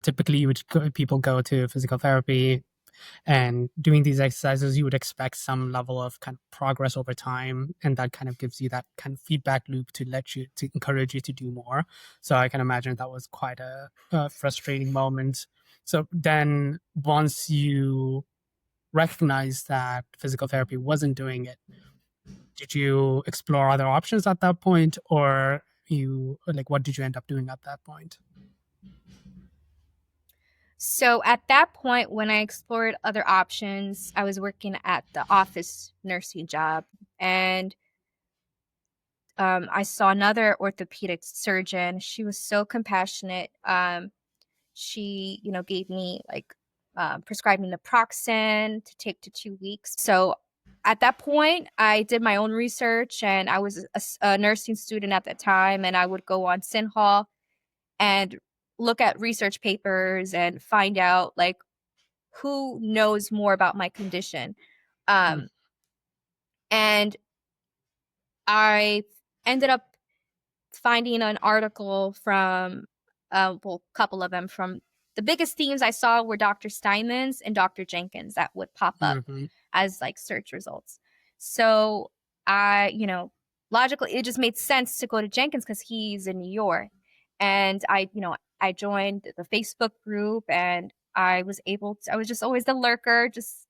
typically people go to physical therapy and doing these exercises, you would expect some level of kind of progress over time, and that kind of gives you that kind of feedback loop to encourage you to do more. So I can imagine that was quite a frustrating moment. So then once you recognized that physical therapy wasn't doing it, did you explore other options at that point, or what did you end up doing at that point? So at that point, when I explored other options, I was working at the office nursing job, and I saw another orthopedic surgeon. She was so compassionate. She, gave me like prescribed me naproxen to take to 2 weeks. So at that point, I did my own research, and I was a nursing student at the time, and I would go on Hall and look at research papers and find out like who knows more about my condition. Mm. Um, and I ended up finding an article from, well, a couple of them from the biggest themes I saw were Dr. Steinman's and Dr. Jenkins that would pop up Hmm. as like search results. So logically, it just made sense to go to Jenkins because he's in New York. And I joined the Facebook group, and I was just always the lurker, just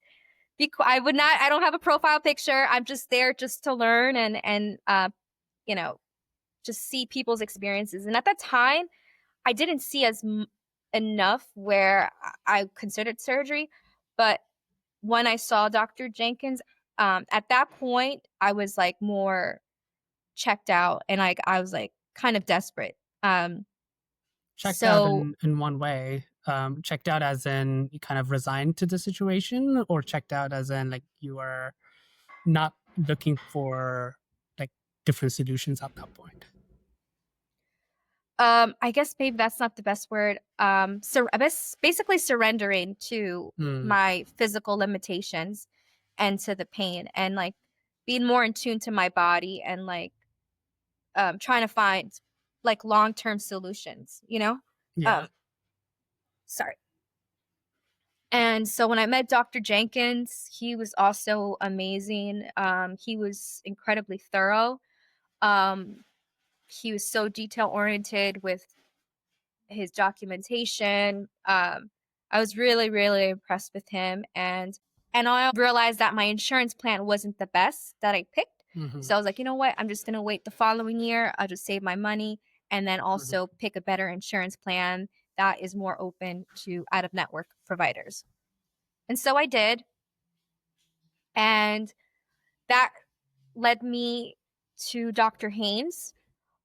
I don't have a profile picture. I'm just there just to learn and you know, just see people's experiences. And at that time, I didn't see enough where I considered surgery. But when I saw Dr. Jenkins, at that point, I was like more checked out, and like I was like kind of desperate. Checked out So in one way. Checked out as in you kind of resigned to the situation, or checked out as in like you were not looking for like different solutions at that point. I guess maybe that's not the best word. Basically surrendering to Mm. my physical limitations and to the pain, and like being more in tune to my body, and like trying to find like long-term solutions. Yeah. Um, sorry. And so when I met Dr. Jenkins, he was also amazing. He was incredibly thorough. Um, he was so detail oriented with his documentation. I was really, really impressed with him, and I realized that my insurance plan wasn't the best that I picked. Hmm. So I was like, you know what? I'm just gonna wait the following year. I'll just save my money, and then Hmm. also pick a better insurance plan that is more open to out of network providers. And so I did, and that led me to Dr. Haynes,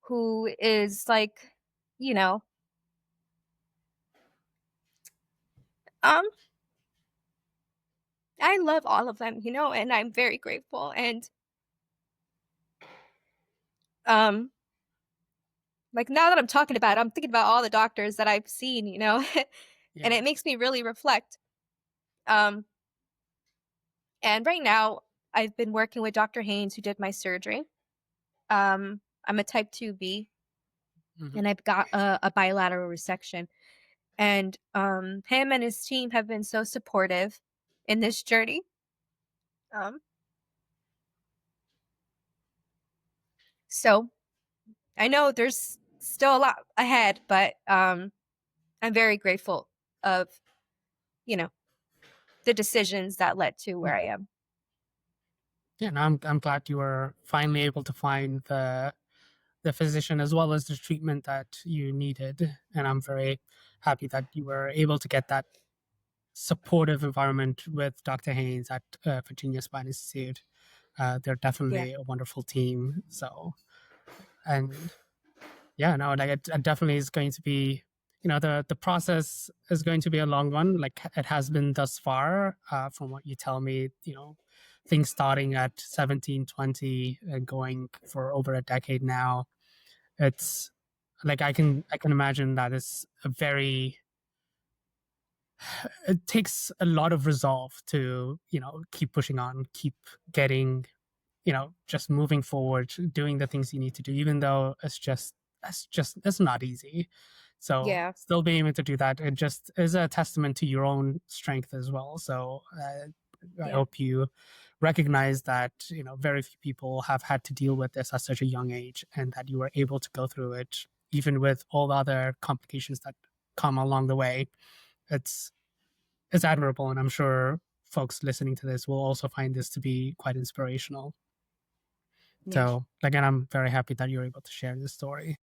who is like, you know, um, I love all of them, and I'm very grateful. And um like now that I'm talking about it, I'm thinking about all the doctors that I've seen. And Yeah. it makes me really reflect. Um and right now I've been working with Dr. Haynes, who did my surgery. I'm a type 2B, Hmm. and I've got a bilateral resection. And him and his team have been so supportive in this journey. Um so I know there's still a lot ahead, but I'm very grateful of, you know, the decisions that led to where I am. Yeah, no, I'm glad you were finally able to find the physician as well as the treatment that you needed, and I'm very happy that you were able to get that supportive environment with Dr. Haynes at Virginia Spine Institute. They're Yeah. definitely a wonderful team. So, and yeah, no, like it definitely is going to be, the process is going to be a long one, like it has been thus far, from what you tell me, things starting at 17, 20 and going for over a decade now. It's like I can imagine that is a very it takes a lot of resolve to keep pushing on, keep getting, just moving forward, doing the things you need to do, even though it's not easy. So Yeah. still being able to do that, it just is a testament to your own strength as well. So I Yeah. hope you recognize that, very few people have had to deal with this at such a young age, and that you were able to go through it, even with all the other complications that come along the way. It's it's admirable, and I'm sure folks listening to this will also find this to be quite inspirational. Yeah. So again, I'm very happy that you're able to share this story.